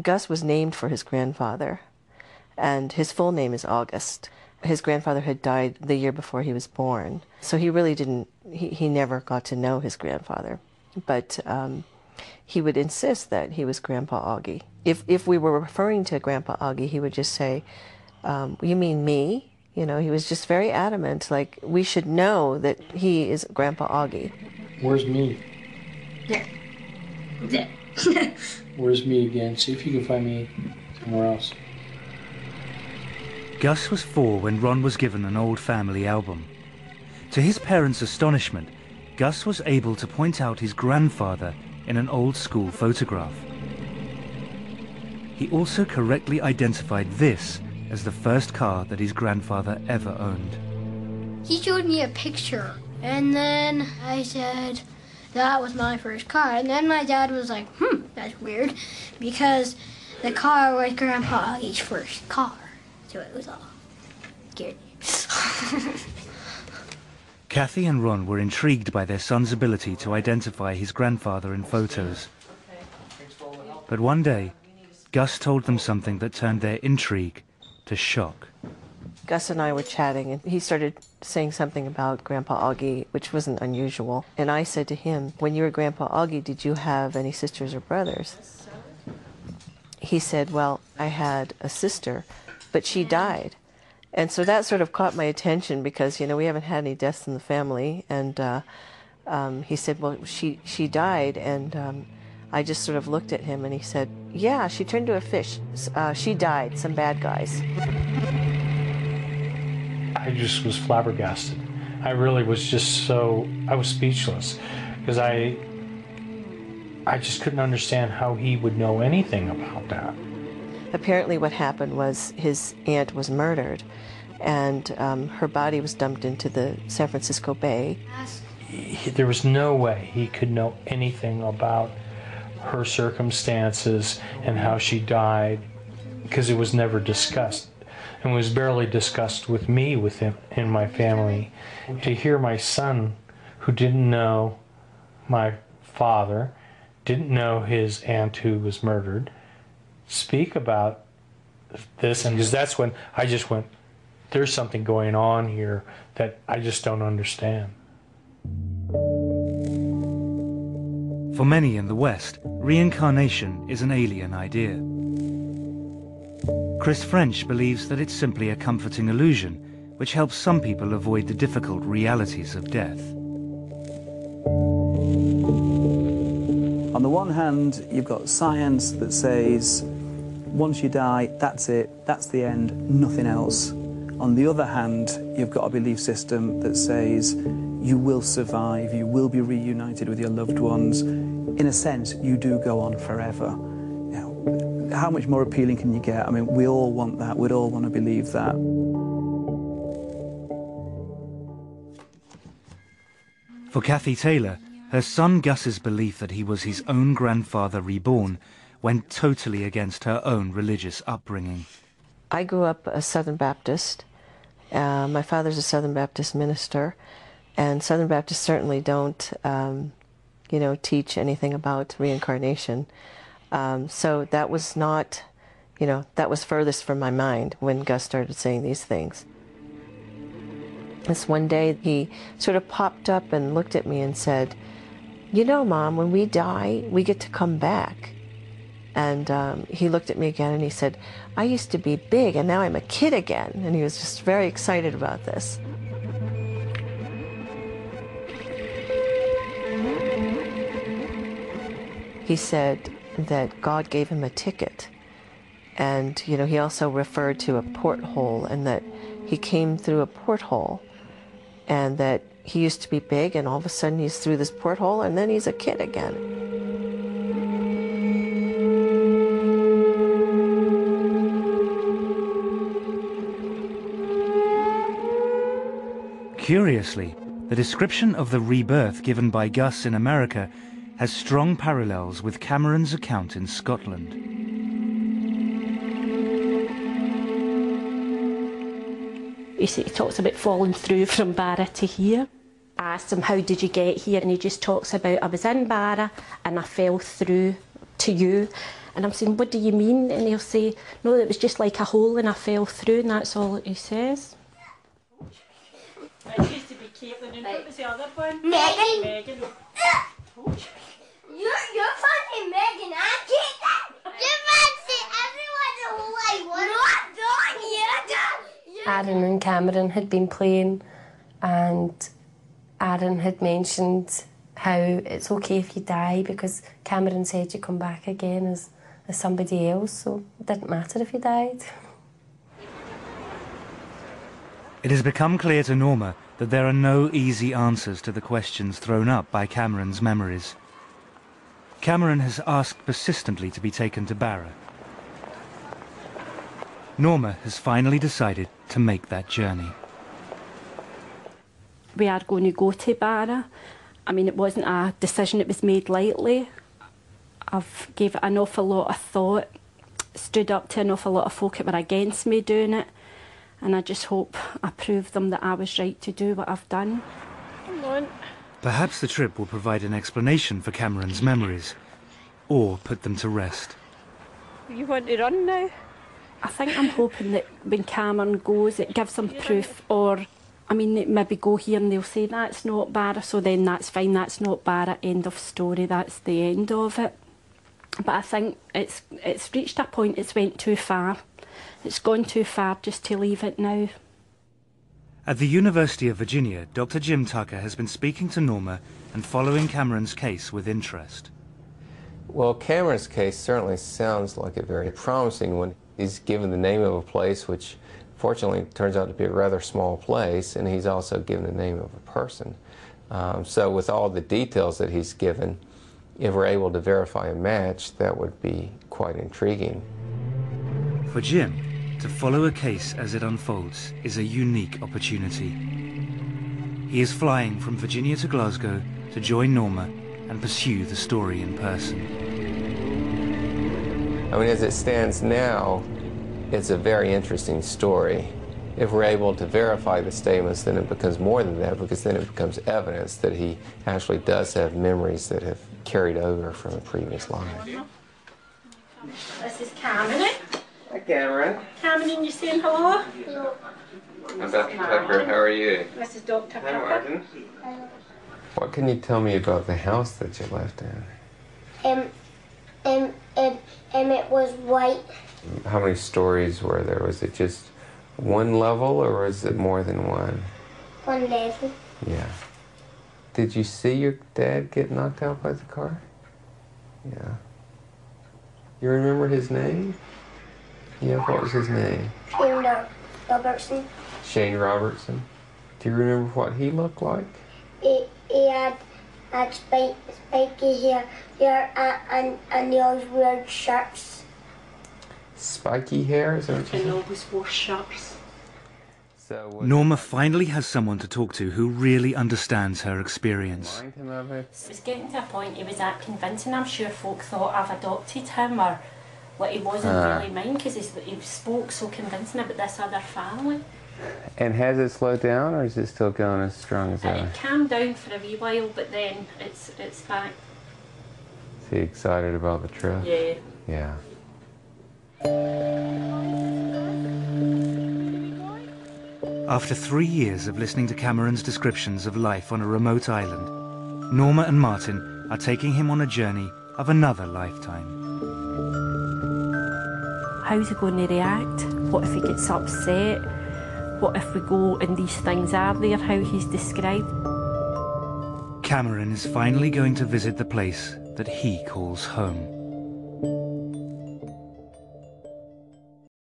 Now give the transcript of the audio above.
Gus was named for his grandfather, and his full name is August. His grandfather had died the year before he was born, so he really didn't, he never got to know his grandfather. But he would insist that he was Grandpa Augie. If we were referring to Grandpa Augie, he would just say, you mean me? You know, he was just very adamant, like, we should know that he is Grandpa Augie. Where's me? There. There. Where's me again? See if you can find me somewhere else. Gus was 4 when Ron was given an old family album. To his parents' astonishment, Gus was able to point out his grandfather in an old school photograph. He also correctly identified this as the first car that his grandfather ever owned. He showed me a picture, and then I said, that was my first car. And then my dad was like, that's weird, because the car was Grandpa Augie's first car. So it was all scared. Kathy and Ron were intrigued by their son's ability to identify his grandfather in photos. But one day, Gus told them something that turned their intrigue to shock. Gus and I were chatting, and he started saying something about Grandpa Augie, which wasn't unusual. And I said to him, when you were Grandpa Augie, did you have any sisters or brothers? He said, well, I had a sister, but she died. And so that sort of caught my attention because, you know, we haven't had any deaths in the family. And he said, well, she died. And I just sort of looked at him and he said, yeah, she turned to a fish. She died, some bad guys. I just was flabbergasted. I really was just I was speechless because I just couldn't understand how he would know anything about that. Apparently what happened was his aunt was murdered and her body was dumped into the San Francisco Bay. There was no way he could know anything about her circumstances and how she died because it was never discussed and was barely discussed with me, with him in my family. To hear my son, who didn't know my father, didn't know his aunt who was murdered, speak about this, and because that's when I just went, there's something going on here that I just don't understand. For many in the West, reincarnation is an alien idea. Chris French believes that it's simply a comforting illusion, which helps some people avoid the difficult realities of death. On the one hand, you've got science that says, once you die, that's it, that's the end, nothing else. On the other hand, you've got a belief system that says you will survive, you will be reunited with your loved ones. In a sense, you do go on forever. You know, how much more appealing can you get? I mean, we all want that, we'd all want to believe that. For Kathy Taylor, her son Gus's belief that he was his own grandfather reborn went totally against her own religious upbringing. I grew up a Southern Baptist. My father's a Southern Baptist minister, and Southern Baptists certainly don't, you know, teach anything about reincarnation. So that was not, you know, that was furthest from my mind when Gus started saying these things. This one day he sort of popped up and looked at me and said, you know, Mom, when we die, we get to come back. And he looked at me again and he said, I used to be big and now I'm a kid again. And he was just very excited about this. He said that God gave him a ticket. And, you know, he also referred to a porthole and that he came through a porthole and that he used to be big and all of a sudden he's through this porthole and then he's a kid again. Curiously, the description of the rebirth given by Gus in America has strong parallels with Cameron's account in Scotland. He talks about falling through from Barra to here. I asked him, how did you get here? And he just talks about, I was in Barra and I fell through to you. And I'm saying, what do you mean? And he'll say, no, it was just like a hole and I fell through, and that's all he says. It used to be Caitlin, and what was the other one? Megan. Megan. You're fancy Megan and Caitlin. You fancy everyone the whole way. Not you. Aaron and Cameron had been playing, and Aaron had mentioned how it's okay if you die, because Cameron said you come back again as somebody else, so it didn't matter if you died. It has become clear to Norma that there are no easy answers to the questions thrown up by Cameron's memories. Cameron has asked persistently to be taken to Barra. Norma has finally decided to make that journey. We are going to go to Barra. I mean, it wasn't a decision that was made lightly. I've gave it an awful lot of thought, stood up to an awful lot of folk that were against me doing it, and I just hope I proved them that I was right to do what I've done. Come on. Perhaps the trip will provide an explanation for Cameron's memories, or put them to rest. You want to run now? I think I'm hoping that when Cameron goes, it gives them proof, or, I mean, they maybe go here and they'll say, that's not Barra, so then that's fine, that's not Barra, end of story, that's the end of it. But I think it's reached a point, it's went too far. It's gone too far just to leave it now. At the University of Virginia, Dr. Jim Tucker has been speaking to Norma and following Cameron's case with interest. Well, Cameron's case certainly sounds like a very promising one. He's given the name of a place, which fortunately turns out to be a rather small place, and he's also given the name of a person. So with all the details that he's given, if we're able to verify a match, that would be quite intriguing. For Jim, to follow a case as it unfolds is a unique opportunity. He is flying from Virginia to Glasgow to join Norma and pursue the story in person. I mean, as it stands now, it's a very interesting story. If we're able to verify the statements, then it becomes more than that, because then it becomes evidence that he actually does have memories that have carried over from a previous life. This is Cameron. Hi, Cameron. Cameron, you saying hello? Hello. I'm Dr. Tucker. How are you? This is Dr. Hi, Tucker. Martin. What can you tell me about the house that you left in? It was white. How many stories were there? Was it just one level, or was it more than one? One level. Yeah. Did you see your dad get knocked out by the car? Yeah. You remember his name? Yeah, what was his name? Shane Robertson. Shane Robertson. Do you remember what he looked like? He had spiky hair and he always wore shirts. Spiky hair, is that what you And said? always wore shirts. So, Norma finally has someone to talk to who really understands her experience. remind him of it? It was getting to a point he was that convincing. I'm sure folk thought I've adopted him, or what he wasn't really mine, because he spoke so convincing about this other family. And has it slowed down, or is it still going as strong as ever? It calmed down for a wee while, but then it's back. Is he excited about the trip? Yeah. Yeah. After 3 years of listening to Cameron's descriptions of life on a remote island, Norma and Martin are taking him on a journey of another lifetime. How's he going to react? What if he gets upset? What if we go and these things are there, how he's described? Cameron is finally going to visit the place that he calls home.